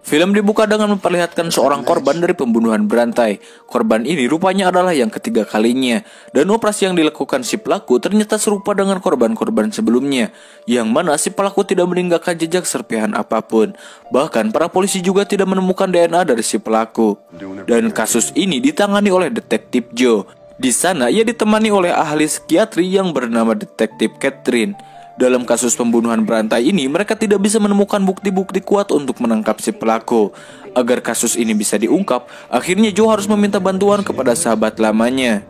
Film dibuka dengan memperlihatkan seorang korban dari pembunuhan berantai. Korban ini rupanya adalah yang ketiga kalinya, dan operasi yang dilakukan si pelaku ternyata serupa dengan korban-korban sebelumnya, yang mana si pelaku tidak meninggalkan jejak serpihan apapun. Bahkan para polisi juga tidak menemukan DNA dari si pelaku. Dan kasus ini ditangani oleh Detektif Joe. Di sana ia ditemani oleh ahli psikiatri yang bernama Detektif Catherine. Dalam kasus pembunuhan berantai ini, mereka tidak bisa menemukan bukti-bukti kuat untuk menangkap si pelaku. Agar kasus ini bisa diungkap, akhirnya Joe harus meminta bantuan kepada sahabat lamanya.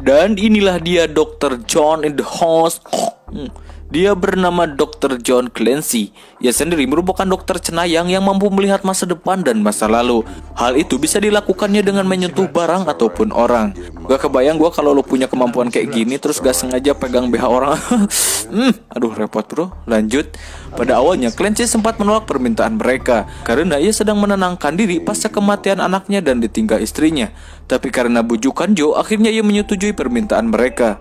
Dan inilah dia Dr. John in the house. Dia bernama Dr. John Clancy. Ia sendiri merupakan dokter cenayang yang mampu melihat masa depan dan masa lalu. Hal itu bisa dilakukannya dengan menyentuh barang ataupun orang. Gak kebayang gue kalau lo punya kemampuan kayak gini terus gak sengaja pegang BH orang. Aduh repot bro. Lanjut. Pada awalnya Clancy sempat menolak permintaan mereka karena ia sedang menenangkan diri pasca kematian anaknya dan ditinggal istrinya. Tapi karena bujukan Joe, akhirnya ia menyetujui permintaan mereka.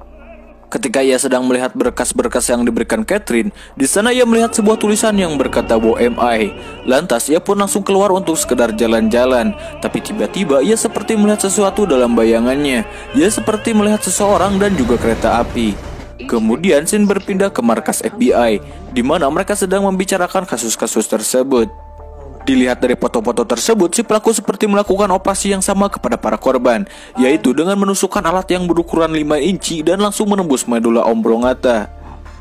Ketika ia sedang melihat berkas-berkas yang diberikan Catherine, di sana ia melihat sebuah tulisan yang berkata WMI. Lantas ia pun langsung keluar untuk sekedar jalan-jalan. Tapi tiba-tiba ia seperti melihat sesuatu dalam bayangannya. Ia seperti melihat seseorang dan juga kereta api. Kemudian scene berpindah ke markas FBI, di mana mereka sedang membicarakan kasus-kasus tersebut. Dilihat dari foto-foto tersebut, si pelaku seperti melakukan operasi yang sama kepada para korban, yaitu dengan menusukkan alat yang berukuran 5 inci dan langsung menembus medula oblongata.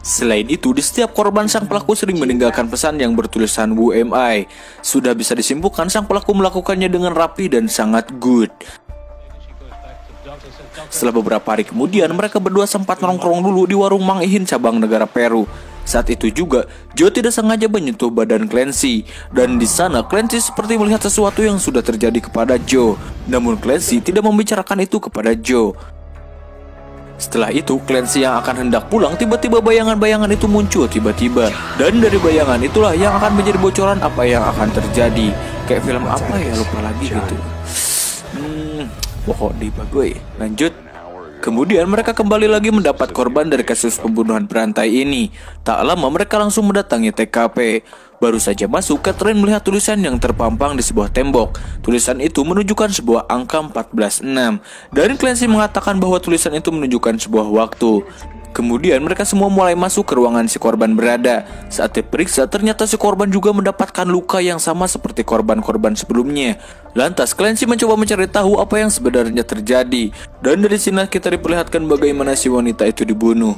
Selain itu, di setiap korban sang pelaku sering meninggalkan pesan yang bertulisan WMI. Sudah bisa disimpulkan sang pelaku melakukannya dengan rapi dan sangat good. Setelah beberapa hari kemudian, mereka berdua sempat nongkrong dulu di warung Mang Ihin cabang negara Peru. Saat itu juga, Joe tidak sengaja menyentuh badan Clancy. Dan di sana, Clancy seperti melihat sesuatu yang sudah terjadi kepada Joe. Namun Clancy tidak membicarakan itu kepada Joe. Setelah itu, Clancy yang akan hendak pulang, tiba-tiba bayangan-bayangan itu muncul tiba-tiba. Dan dari bayangan itulah yang akan menjadi bocoran apa yang akan terjadi. Kayak film apa ya, lupa lagi gitu. Pokok di bagoy. Lanjut. Kemudian mereka kembali lagi mendapat korban dari kasus pembunuhan berantai ini. Tak lama mereka langsung mendatangi TKP. Baru saja masuk, Catherine melihat tulisan yang terpampang di sebuah tembok. Tulisan itu menunjukkan sebuah angka 14.6. Dan Clancy mengatakan bahwa tulisan itu menunjukkan sebuah waktu. Kemudian mereka semua mulai masuk ke ruangan si korban berada. Saat diperiksa, ternyata si korban juga mendapatkan luka yang sama seperti korban-korban sebelumnya. Lantas Clancy mencoba mencari tahu apa yang sebenarnya terjadi. Dan dari sini kita diperlihatkan bagaimana si wanita itu dibunuh.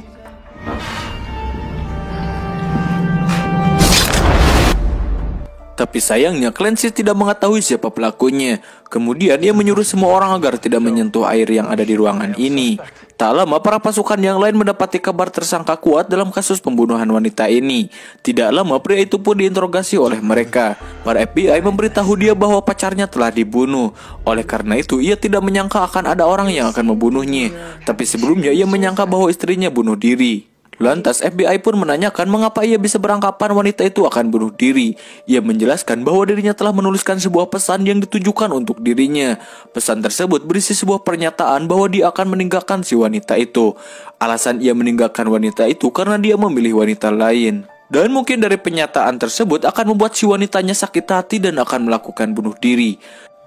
Tapi sayangnya Clancy tidak mengetahui siapa pelakunya. Kemudian ia menyuruh semua orang agar tidak menyentuh air yang ada di ruangan ini. Tak lama para pasukan yang lain mendapati kabar tersangka kuat dalam kasus pembunuhan wanita ini. Tidak lama pria itu pun diinterogasi oleh mereka. Para FBI memberitahu dia bahwa pacarnya telah dibunuh. Oleh karena itu ia tidak menyangka akan ada orang yang akan membunuhnya. Tapi sebelumnya ia menyangka bahwa istrinya bunuh diri. Lantas FBI pun menanyakan mengapa ia bisa beranggapan wanita itu akan bunuh diri. Ia menjelaskan bahwa dirinya telah menuliskan sebuah pesan yang ditujukan untuk dirinya. Pesan tersebut berisi sebuah pernyataan bahwa dia akan meninggalkan si wanita itu. Alasan ia meninggalkan wanita itu karena dia memilih wanita lain. Dan mungkin dari pernyataan tersebut akan membuat si wanitanya sakit hati dan akan melakukan bunuh diri.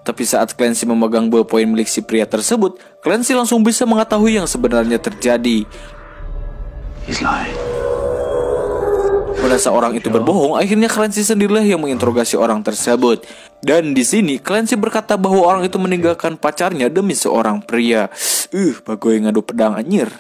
Tapi saat Clancy memegang ballpoint milik si pria tersebut, Clancy langsung bisa mengetahui yang sebenarnya terjadi. Merasa orang itu berbohong, akhirnya Clancy sendirilah yang menginterogasi orang tersebut. Dan di sini Clancy berkata bahwa orang itu meninggalkan pacarnya demi seorang pria. Bagoy ngadu pedang anjir.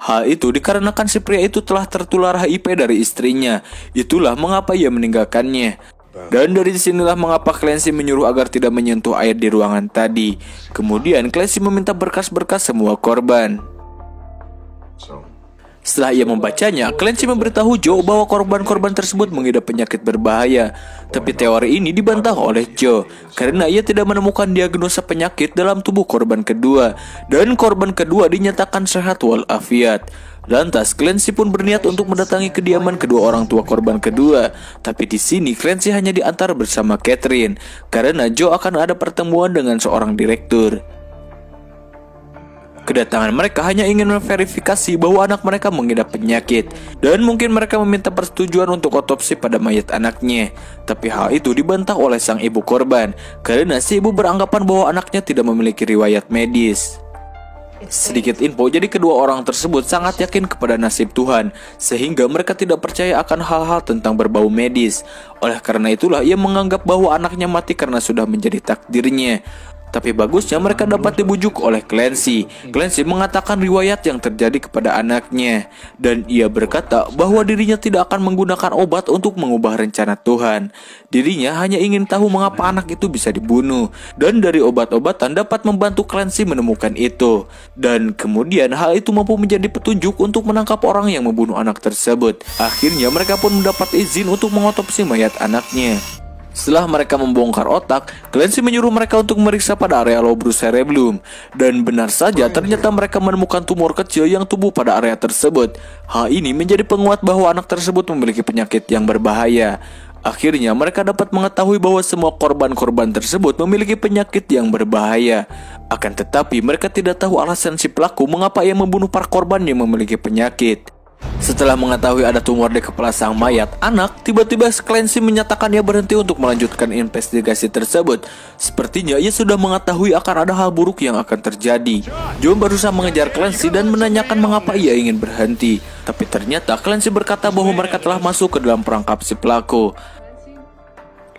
Hal itu dikarenakan si pria itu telah tertular HIV dari istrinya. Itulah mengapa ia meninggalkannya. Dan dari sinilah mengapa Clancy menyuruh agar tidak menyentuh air di ruangan tadi. Kemudian Clancy meminta berkas-berkas semua korban. Setelah ia membacanya, Clancy memberitahu Joe bahwa korban-korban tersebut mengidap penyakit berbahaya. Tapi teori ini dibantah oleh Joe karena ia tidak menemukan diagnosa penyakit dalam tubuh korban kedua. Dan korban kedua dinyatakan sehat walafiat. Lantas Clancy pun berniat untuk mendatangi kediaman kedua orang tua korban kedua. Tapi di sini Clancy hanya diantar bersama Catherine karena Joe akan ada pertemuan dengan seorang direktur. Kedatangan mereka hanya ingin memverifikasi bahwa anak mereka mengidap penyakit, dan mungkin mereka meminta persetujuan untuk otopsi pada mayat anaknya. Tapi hal itu dibantah oleh sang ibu korban, karena si ibu beranggapan bahwa anaknya tidak memiliki riwayat medis. Sedikit info, jadi kedua orang tersebut sangat yakin kepada nasib Tuhan, sehingga mereka tidak percaya akan hal-hal tentang berbau medis. Oleh karena itulah ia menganggap bahwa anaknya mati karena sudah menjadi takdirnya. Tapi bagusnya mereka dapat dibujuk oleh Clancy. Clancy mengatakan riwayat yang terjadi kepada anaknya, dan ia berkata bahwa dirinya tidak akan menggunakan obat untuk mengubah rencana Tuhan. Dirinya hanya ingin tahu mengapa anak itu bisa dibunuh, dan dari obat-obatan dapat membantu Clancy menemukan itu. Dan kemudian hal itu mampu menjadi petunjuk untuk menangkap orang yang membunuh anak tersebut. Akhirnya mereka pun mendapat izin untuk mengotopsi mayat anaknya. Setelah mereka membongkar otak, Clancy menyuruh mereka untuk memeriksa pada area lobus cerebellum. Dan benar saja ternyata mereka menemukan tumor kecil yang tumbuh pada area tersebut. Hal ini menjadi penguat bahwa anak tersebut memiliki penyakit yang berbahaya. Akhirnya mereka dapat mengetahui bahwa semua korban-korban tersebut memiliki penyakit yang berbahaya. Akan tetapi mereka tidak tahu alasan si pelaku mengapa ia membunuh para korban yang memiliki penyakit. Setelah mengetahui ada tumor di kepala sang mayat anak, tiba-tiba Clancy menyatakan ia berhenti untuk melanjutkan investigasi tersebut. Sepertinya ia sudah mengetahui akan ada hal buruk yang akan terjadi. John berusaha mengejar Clancy dan menanyakan mengapa ia ingin berhenti. Tapi ternyata Clancy berkata bahwa mereka telah masuk ke dalam perangkap si pelaku.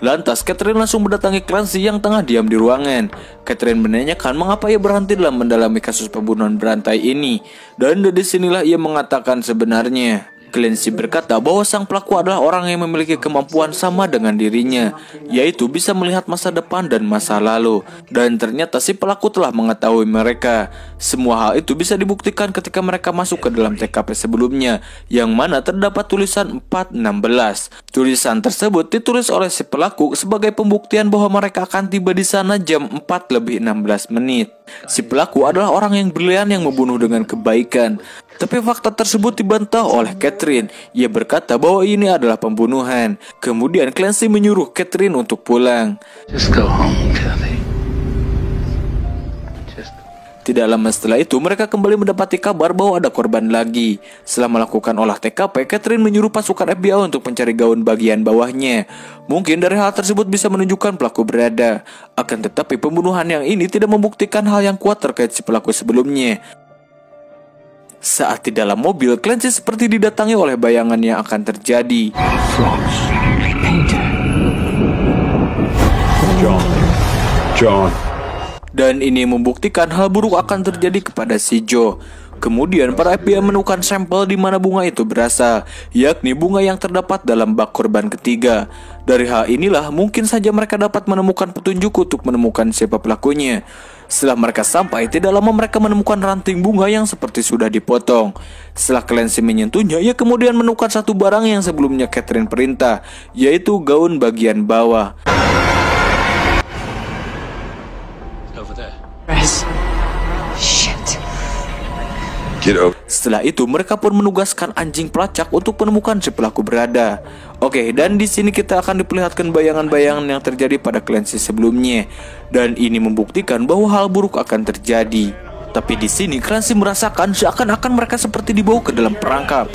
Lantas Catherine langsung mendatangi Clancy yang tengah diam di ruangan. Catherine menanyakan mengapa ia berhenti dalam mendalami kasus pembunuhan berantai ini. Dan dari sinilah ia mengatakan sebenarnya. Clancy berkata bahwa sang pelaku adalah orang yang memiliki kemampuan sama dengan dirinya, yaitu bisa melihat masa depan dan masa lalu. Dan ternyata si pelaku telah mengetahui mereka. Semua hal itu bisa dibuktikan ketika mereka masuk ke dalam TKP sebelumnya, yang mana terdapat tulisan 416. Tulisan tersebut ditulis oleh si pelaku sebagai pembuktian bahwa mereka akan tiba di sana jam 4:16. Si pelaku adalah orang yang brilian yang membunuh dengan kebaikan. Tapi fakta tersebut dibantah oleh Catherine. Ia berkata bahwa ini adalah pembunuhan. Kemudian Clancy menyuruh Catherine untuk pulang. Just go home, Kathy. Tidak lama setelah itu mereka kembali mendapati kabar bahwa ada korban lagi. Setelah melakukan olah TKP, Catherine menyuruh pasukan FBI untuk mencari gaun bagian bawahnya. Mungkin dari hal tersebut bisa menunjukkan pelaku berada. Akan tetapi pembunuhan yang ini tidak membuktikan hal yang kuat terkait si pelaku sebelumnya. Saat di dalam mobil, Clancy seperti didatangi oleh bayangan yang akan terjadi. John. Dan ini membuktikan hal buruk akan terjadi kepada si Joe. Kemudian para FBI menemukan sampel di mana bunga itu berasal, yakni bunga yang terdapat dalam bak korban ketiga. Dari hal inilah mungkin saja mereka dapat menemukan petunjuk untuk menemukan siapa pelakunya. Setelah mereka sampai, tidak lama mereka menemukan ranting bunga yang seperti sudah dipotong. Setelah Clancy menyentuhnya, ia kemudian menemukan satu barang yang sebelumnya Catherine perintah, yaitu gaun bagian bawah. Setelah itu mereka pun menugaskan anjing pelacak untuk menemukan si pelaku berada. Oke, dan di sini kita akan diperlihatkan bayangan-bayangan yang terjadi pada Clancy sebelumnya, dan ini membuktikan bahwa hal buruk akan terjadi. Tapi di sini Clancy merasakan seakan-akan mereka seperti dibawa ke dalam perangkap.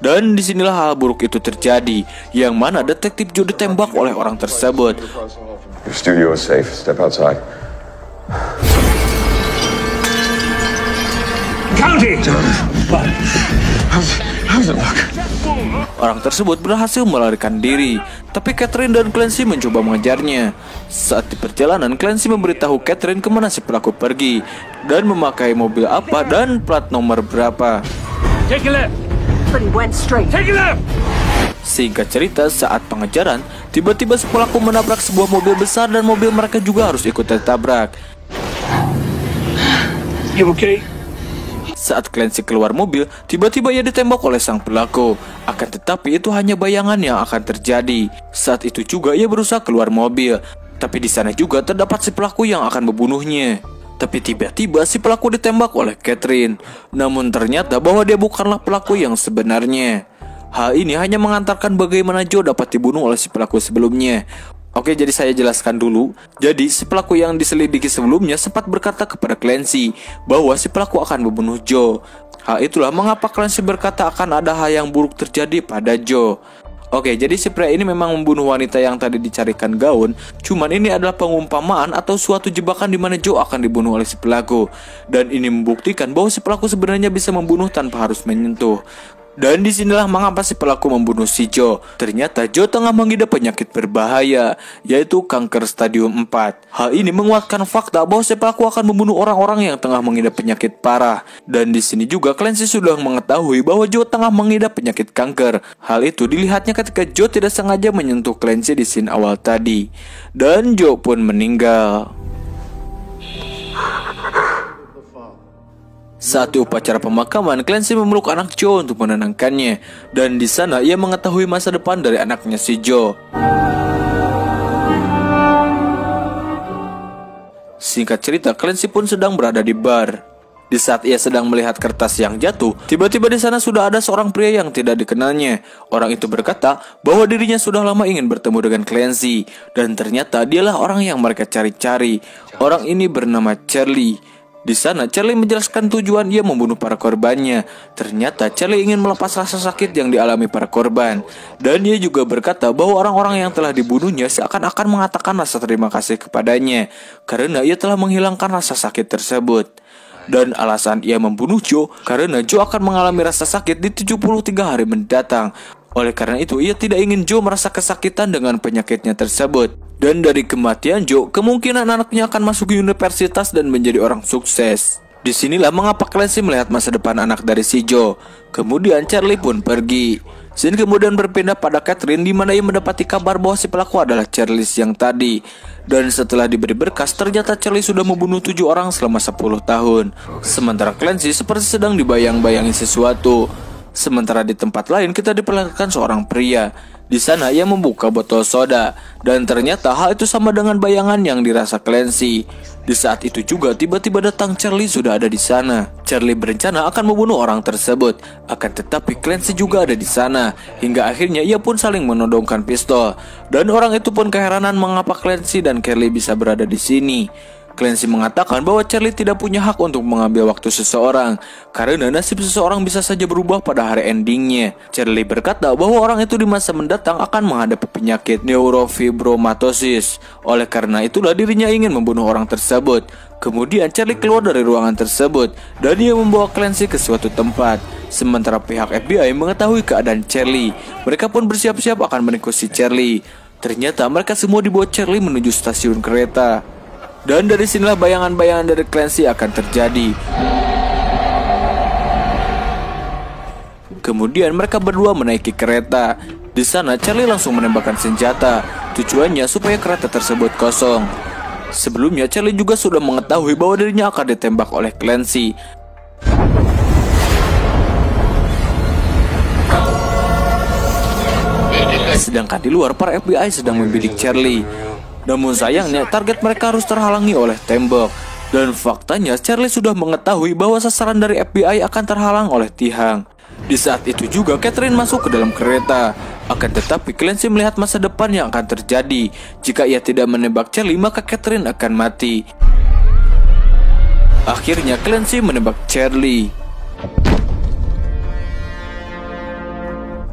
Dan disinilah hal buruk itu terjadi, yang mana detektif Joe ditembak oleh orang tersebut. Your studio is safe. Step outside. County! How's it look? Orang tersebut berhasil melarikan diri, tapi Catherine dan Clancy mencoba mengejarnya. Saat di perjalanan, Clancy memberitahu Catherine kemana si pelaku pergi, dan memakai mobil apa dan plat nomor berapa. Take a left. But he went straight. Take a left. Singkat cerita, saat pengejaran, tiba-tiba si pelaku menabrak sebuah mobil besar dan mobil mereka juga harus ikut tertabrak. You okay? Saat Clancy keluar mobil, tiba-tiba ia ditembak oleh sang pelaku. Akan tetapi itu hanya bayangan yang akan terjadi. Saat itu juga ia berusaha keluar mobil, tapi di sana juga terdapat si pelaku yang akan membunuhnya. Tapi tiba-tiba si pelaku ditembak oleh Catherine. Namun ternyata bahwa dia bukanlah pelaku yang sebenarnya. Hal ini hanya mengantarkan bagaimana Joe dapat dibunuh oleh si pelaku sebelumnya. Oke, jadi saya jelaskan dulu. Jadi, si pelaku yang diselidiki sebelumnya sempat berkata kepada Clancy bahwa si pelaku akan membunuh Joe. Hal itulah mengapa Clancy berkata akan ada hal yang buruk terjadi pada Joe. Oke, jadi si pria ini memang membunuh wanita yang tadi dicarikan gaun. Cuman ini adalah pengumpamaan atau suatu jebakan di mana Joe akan dibunuh oleh si pelaku. Dan ini membuktikan bahwa si pelaku sebenarnya bisa membunuh tanpa harus menyentuh. Dan disinilah mengapa si pelaku membunuh si Joe. Ternyata Joe tengah mengidap penyakit berbahaya, yaitu kanker stadium 4. Hal ini menguatkan fakta bahwa si pelaku akan membunuh orang-orang yang tengah mengidap penyakit parah. Dan di sini juga Clancy sudah mengetahui bahwa Joe tengah mengidap penyakit kanker. Hal itu dilihatnya ketika Joe tidak sengaja menyentuh Clancy di scene awal tadi. Dan Joe pun meninggal. Saat di upacara pemakaman, Clancy memeluk anak Joe untuk menenangkannya. Dan di sana ia mengetahui masa depan dari anaknya si Joe. Singkat cerita, Clancy pun sedang berada di bar. Di saat ia sedang melihat kertas yang jatuh, tiba-tiba di sana sudah ada seorang pria yang tidak dikenalnya. Orang itu berkata bahwa dirinya sudah lama ingin bertemu dengan Clancy. Dan ternyata dialah orang yang mereka cari-cari. Orang ini bernama Charlie. Di sana Charlie menjelaskan tujuan ia membunuh para korbannya. Ternyata Charlie ingin melepas rasa sakit yang dialami para korban. Dan ia juga berkata bahwa orang-orang yang telah dibunuhnya seakan-akan mengatakan rasa terima kasih kepadanya karena ia telah menghilangkan rasa sakit tersebut. Dan alasan ia membunuh Joe karena Joe akan mengalami rasa sakit di 73 hari mendatang. Oleh karena itu ia tidak ingin Joe merasa kesakitan dengan penyakitnya tersebut. Dan dari kematian Joe, kemungkinan anaknya akan masuk universitas dan menjadi orang sukses. Disinilah mengapa Clancy melihat masa depan anak dari si Joe. Kemudian Charlie pun pergi. Scene kemudian berpindah pada Catherine di mana ia mendapati kabar bahwa si pelaku adalah Charlie yang tadi. Dan setelah diberi berkas, ternyata Charlie sudah membunuh 7 orang selama 10 tahun. Sementara Clancy seperti sedang dibayang-bayangi sesuatu. Sementara di tempat lain kita diperlihatkan seorang pria. Di sana ia membuka botol soda. Dan ternyata hal itu sama dengan bayangan yang dirasa Clancy. Di saat itu juga tiba-tiba datang Charlie sudah ada di sana. Charlie berencana akan membunuh orang tersebut. Akan tetapi Clancy juga ada di sana. Hingga akhirnya ia pun saling menodongkan pistol. Dan orang itu pun keheranan mengapa Clancy dan Carly bisa berada di sini. Clancy mengatakan bahwa Charlie tidak punya hak untuk mengambil waktu seseorang karena nasib seseorang bisa saja berubah pada hari endingnya. Charlie berkata bahwa orang itu di masa mendatang akan menghadapi penyakit neurofibromatosis. Oleh karena itulah dirinya ingin membunuh orang tersebut. Kemudian Charlie keluar dari ruangan tersebut dan dia membawa Clancy ke suatu tempat. Sementara pihak FBI mengetahui keadaan Charlie, mereka pun bersiap-siap akan meringkus si Charlie. Ternyata mereka semua dibawa Charlie menuju stasiun kereta. Dan dari sinilah bayangan-bayangan dari Clancy akan terjadi. Kemudian mereka berdua menaiki kereta. Di sana Charlie langsung menembakkan senjata. Tujuannya supaya kereta tersebut kosong. Sebelumnya Charlie juga sudah mengetahui bahwa dirinya akan ditembak oleh Clancy. Sedangkan di luar para FBI sedang membidik Charlie. Namun sayangnya target mereka harus terhalangi oleh tembok. Dan faktanya Charlie sudah mengetahui bahwa sasaran dari FBI akan terhalang oleh tiang. Di saat itu juga Catherine masuk ke dalam kereta. Akan tetapi Clancy melihat masa depan yang akan terjadi. Jika ia tidak menembak Charlie maka Catherine akan mati. Akhirnya Clancy menembak Charlie.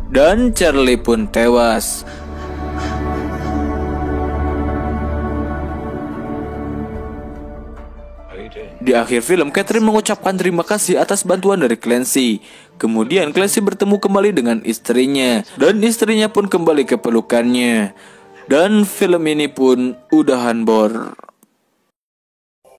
Dan Charlie pun tewas. Di akhir film, Catherine mengucapkan terima kasih atas bantuan dari Clancy. Kemudian Clancy bertemu kembali dengan istrinya. Dan istrinya pun kembali ke pelukannya. Dan film ini pun udahan bor.